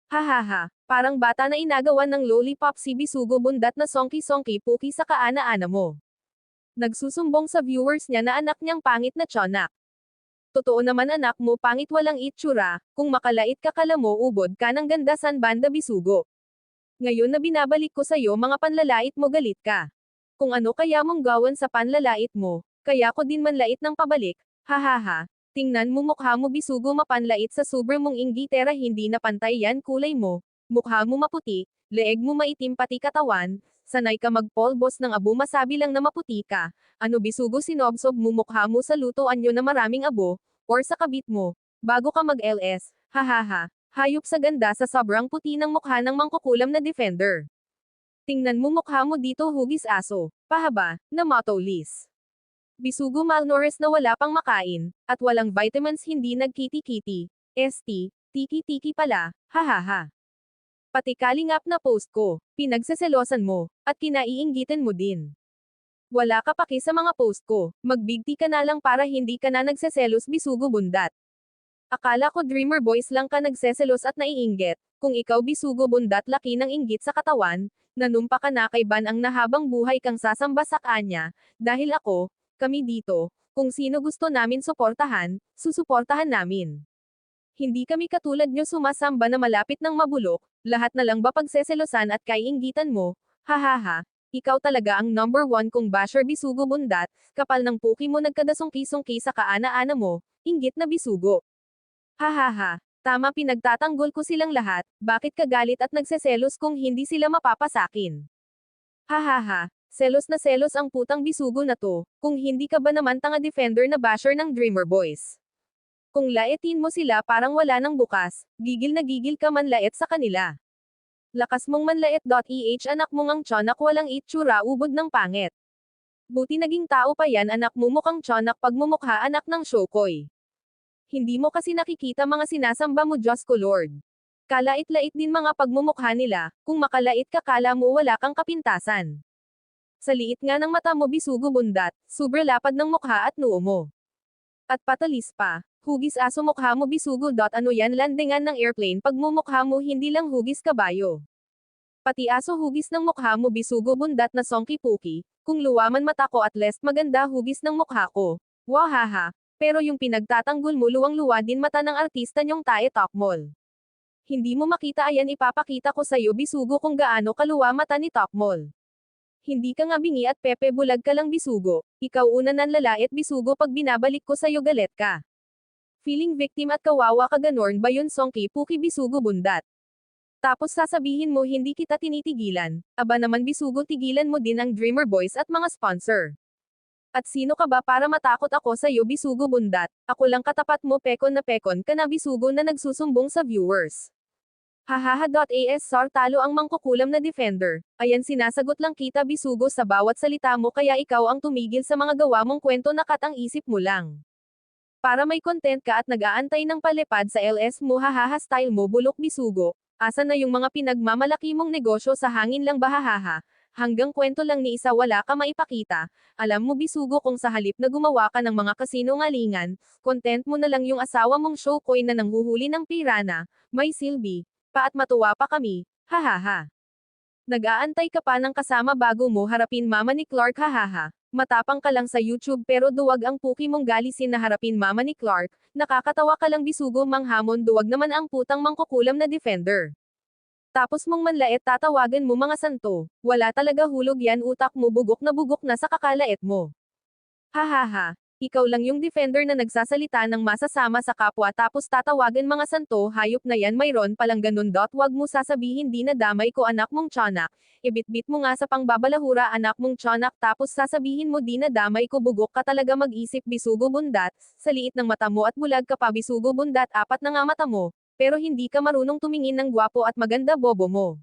Hahaha, parang bata na inagawan ng lollipop si Bisugo bundat na songki-songki puki sa kaana-ana mo. Nagsusumbong sa viewers niya na anak niyang pangit na tiyanak. Totoo naman anak mo pangit walang itsura, kung makalait ka kala mo ubod ka ng ganda san banda Bisugo. Ngayon na binabalik ko sa'yo mga panlalait mo galit ka. Kung ano kaya mong gawan sa panlalait mo, kaya ko din manlait ng pabalik, hahaha. Tingnan mo mukha mo Bisugo mapanlait sa sobrang mong inggitera hindi na pantay yan kulay mo, mukha mo maputi, leeg mo maitim pati katawan, sanay ka magpolbos ng abo masabi lang na maputi ka, ano Bisugo sinobsob mo mukha mo sa lutoan nyo na maraming abo, or sa kabit mo, bago ka mag-LS, hahaha, hayop sa ganda sa sobrang puti ng mukha ng mangkukulam na defender. Tingnan mo mukha mo dito hugis aso, pahaba, na motto list. Bisugo malnourished na wala pang makain, at walang vitamins hindi nagkiti-kiti. Tiki-tiki pala, hahaha. Pati kalingap na post ko, pinagseselosan mo, at kinaiinggitan mo din. Wala ka paki sa mga post ko, magbigti ka na lang para hindi ka na nagseselos Bisugo bundat. Akala ko dreamer boys lang ka nagseselos at naiinggit, kung ikaw Bisugo bundat laki ng inggit sa katawan, nanumpa ka na kay Ban ang nahabang buhay kang sasamba sa kanya, dahil ako, kami dito, kung sino gusto namin suportahan, susuportahan namin. Hindi kami katulad nyo sumasamba na malapit ng mabulok, lahat na lang ba pagseselosan at kaiinggitan mo, hahaha, ikaw talaga ang number one kung basher Bisugo bundat, kapal ng puki mo nagkadasungki-sungki sa kaana-ana mo, inggit na Bisugo. Hahaha, tama pinagtatanggol ko silang lahat, bakit ka galit at nagseselos kung hindi sila mapapasakin? Hahaha. Selos na selos ang putang Bisugo na to, kung hindi ka ba naman tanga defender na basher ng Dreamer Boys. Kung laitin mo sila parang wala nang bukas, gigil na gigil ka manlait sa kanila. Lakas mong manlait.eh anak mong ang tiyanak walang itsura ubod ng pangit. Buti naging tao pa yan anak mo mukhang tiyanak pagmumukha anak ng Shokoy. Hindi mo kasi nakikita mga sinasamba mo Diyos ko Lord. Kalait-lait din mga pagmumukha nila, kung makalait ka kala mo wala kang kapintasan. Sa liit nga ng mata mo Bisugo bundat, sobrang lapad ng mukha at noo mo. At patalis pa, hugis aso mukha mo Bisugo. Ano yan landingan ng airplane pagmumukha mo hindi lang hugis kabayo. Pati aso hugis ng mukha mo Bisugo bundat na songki puki, kung luwaman mata ko at least maganda hugis ng mukha ko. Wahaha, pero yung pinagtatanggol mo luwang-luwa din mata ng artista nyong Tae Tokmol. Hindi mo makita ayan ipapakita ko sa'yo Bisugo kung gaano kaluwa mata ni Tokmol. Hindi ka nga bingi at pepe bulag ka lang Bisugo, ikaw una nanlalait Bisugo pag binabalik ko sa'yo galit ka. Feeling victim at kawawa ka ganorn ba yun songki puki Bisugo bundat? Tapos sasabihin mo hindi kita tinitigilan, aba naman Bisugo tigilan mo din ang Dreamer Boys at mga sponsor. At sino ka ba para matakot ako sa'yo Bisugo bundat, ako lang katapat mo pekon ka na Bisugo na nagsusumbong sa viewers. Hahaha.as sar talo ang mangkukulam na defender, ayan sinasagot lang kita Bisugo sa bawat salita mo kaya ikaw ang tumigil sa mga gawa mong kwento na katang isip mo lang. Para may content ka at nag-aantay ng palipad sa LS mo hahaha style mo bulok Bisugo, asa na yung mga pinagmamalaki mong negosyo sa hangin lang ba hahaha, hanggang kwento lang ni isa wala ka maipakita, alam mo Bisugo kung sa halip na gumawa ka ng mga kasinungalingan, content mo na lang yung asawa mong Shokoy na nanghuhuli ng pirana, may silbi. At matuwa pa kami, hahaha. Nag-aantay ka pa ng kasama bago mo harapin mama ni Clark hahaha. Matapang ka lang sa YouTube pero duwag ang puki mong galisin na harapin mama ni Clark, nakakatawa ka lang Bisugo manghamon duwag naman ang putang mangkukulam na defender. Tapos mong manlait tatawagan mo mga santo, wala talaga hulog yan utak mo bugok na sa kakalait mo. Hahaha. Ikaw lang yung defender na nagsasalita ng masasama sa kapwa tapos tatawagan mga santo hayop na yan mayroon palang ganun. Wag mo sasabihin di na damay ko anak mong tiyanak, ibitbit mo nga sa pangbabalahura anak mong tiyanak tapos sasabihin mo di na damay ko bugok ka talaga mag-isip Bisugo bundat, sa liit ng mata mo at bulag ka pa Bisugo bundat apat na nga mata mo, pero hindi ka marunong tumingin ng gwapo at maganda bobo mo.